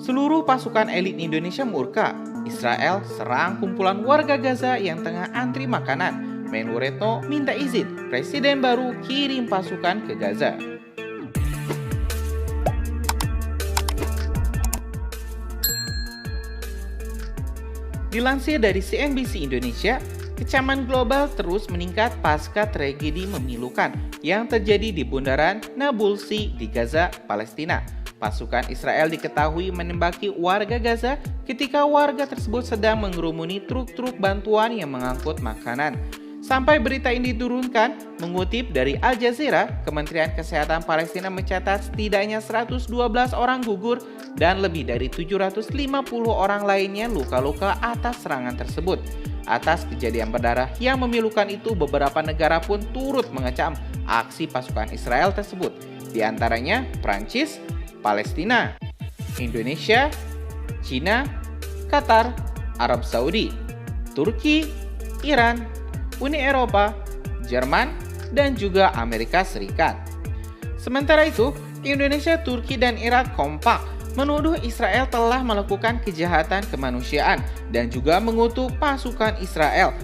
Seluruh pasukan elit Indonesia murka. Israel serang kumpulan warga Gaza yang tengah antri makanan. Menlu Retno minta izin Presiden baru kirim pasukan ke Gaza. Dilansir dari CNBC Indonesia, kecaman global terus meningkat pasca tragedi memilukan yang terjadi di bundaran Nabulsi di Gaza, Palestina. Pasukan Israel diketahui menembaki warga Gaza ketika warga tersebut sedang mengerumuni truk-truk bantuan yang mengangkut makanan. Sampai berita ini diturunkan, mengutip dari Al Jazeera, Kementerian Kesehatan Palestina mencatat setidaknya 112 orang gugur dan lebih dari 750 orang lainnya luka-luka atas serangan tersebut. Atas kejadian berdarah yang memilukan itu, beberapa negara pun turut mengecam aksi pasukan Israel tersebut, di antaranya Prancis, Palestina, Indonesia, China, Qatar, Arab Saudi, Turki, Iran, Uni Eropa, Jerman, dan juga Amerika Serikat. Sementara itu, Indonesia, Turki, dan Irak kompak menuduh Israel telah melakukan kejahatan kemanusiaan dan juga mengutuk pasukan Israel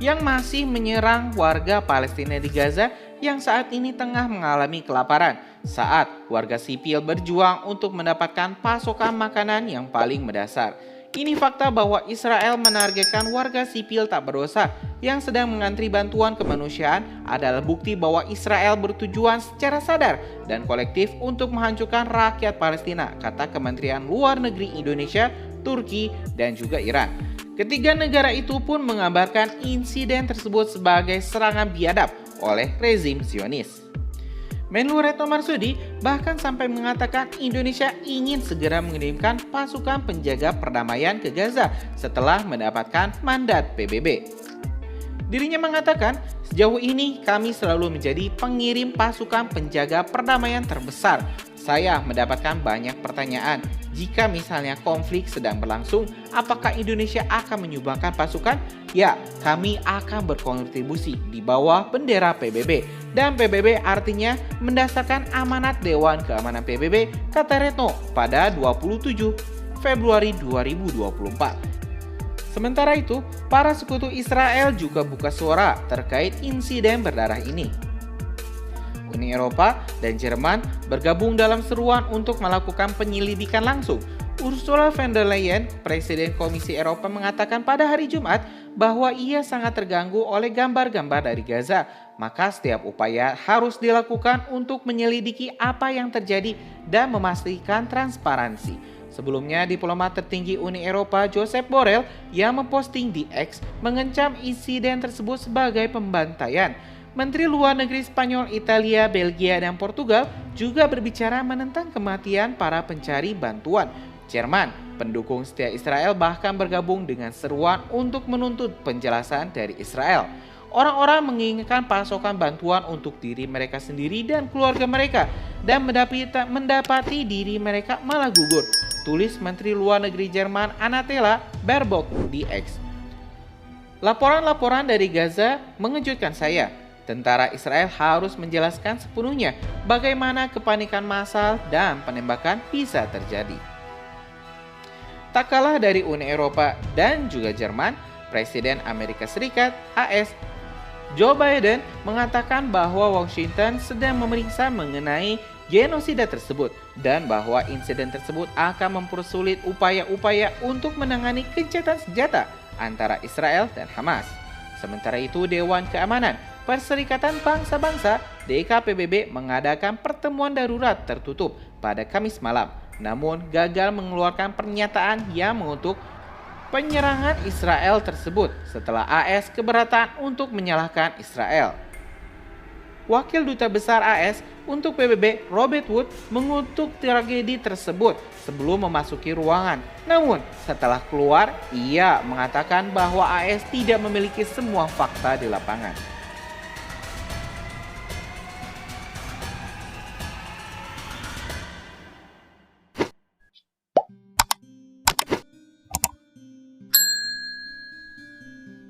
yang masih menyerang warga Palestina di Gaza yang saat ini tengah mengalami kelaparan saat warga sipil berjuang untuk mendapatkan pasokan makanan yang paling mendasar. Ini fakta bahwa Israel menargetkan warga sipil tak berdosa yang sedang mengantri bantuan kemanusiaan adalah bukti bahwa Israel bertujuan secara sadar dan kolektif untuk menghancurkan rakyat Palestina, kata Kementerian Luar Negeri Indonesia, Turki, dan juga Iran. Ketiga negara itu pun mengabarkan insiden tersebut sebagai serangan biadab oleh rezim Zionis. Menlu Retno Marsudi bahkan sampai mengatakan Indonesia ingin segera mengirimkan pasukan penjaga perdamaian ke Gaza setelah mendapatkan mandat PBB. Dirinya mengatakan, sejauh ini kami selalu menjadi pengirim pasukan penjaga perdamaian terbesar. Saya mendapatkan banyak pertanyaan. Jika misalnya konflik sedang berlangsung, apakah Indonesia akan menyumbangkan pasukan? Ya, kami akan berkontribusi di bawah bendera PBB. Dan PBB artinya mendasarkan amanat Dewan Keamanan PBB, kata Retno pada 27 Februari 2024. Sementara itu, para sekutu Israel juga buka suara terkait insiden berdarah ini. Uni Eropa dan Jerman bergabung dalam seruan untuk melakukan penyelidikan langsung. Ursula von der Leyen, Presiden Komisi Eropa, mengatakan pada hari Jumat bahwa ia sangat terganggu oleh gambar-gambar dari Gaza. Maka setiap upaya harus dilakukan untuk menyelidiki apa yang terjadi dan memastikan transparansi. Sebelumnya, diplomat tertinggi Uni Eropa Josep Borrell yang memposting di X mengecam insiden tersebut sebagai pembantaian. Menteri Luar Negeri Spanyol, Italia, Belgia, dan Portugal juga berbicara menentang kematian para pencari bantuan. Jerman, pendukung setia Israel, bahkan bergabung dengan seruan untuk menuntut penjelasan dari Israel. Orang-orang menginginkan pasokan bantuan untuk diri mereka sendiri dan keluarga mereka, dan mendapati diri mereka malah gugur, tulis Menteri Luar Negeri Jerman Annalena Baerbock di X. Laporan-laporan dari Gaza mengejutkan saya. Tentara Israel harus menjelaskan sepenuhnya bagaimana kepanikan massal dan penembakan bisa terjadi. Tak kalah dari Uni Eropa dan juga Jerman, Presiden Amerika Serikat (AS) Joe Biden mengatakan bahwa Washington sedang memeriksa mengenai genosida tersebut dan bahwa insiden tersebut akan mempersulit upaya-upaya untuk menangani gencatan senjata antara Israel dan Hamas. Sementara itu, Dewan Keamanan Perserikatan Bangsa-Bangsa (DKPBB) mengadakan pertemuan darurat tertutup pada Kamis malam, namun gagal mengeluarkan pernyataan yang mengutuk penyerangan Israel tersebut setelah AS keberatan untuk menyalahkan Israel. Wakil Duta Besar AS untuk PBB Robert Wood mengutuk tragedi tersebut sebelum memasuki ruangan. Namun setelah keluar, ia mengatakan bahwa AS tidak memiliki semua fakta di lapangan.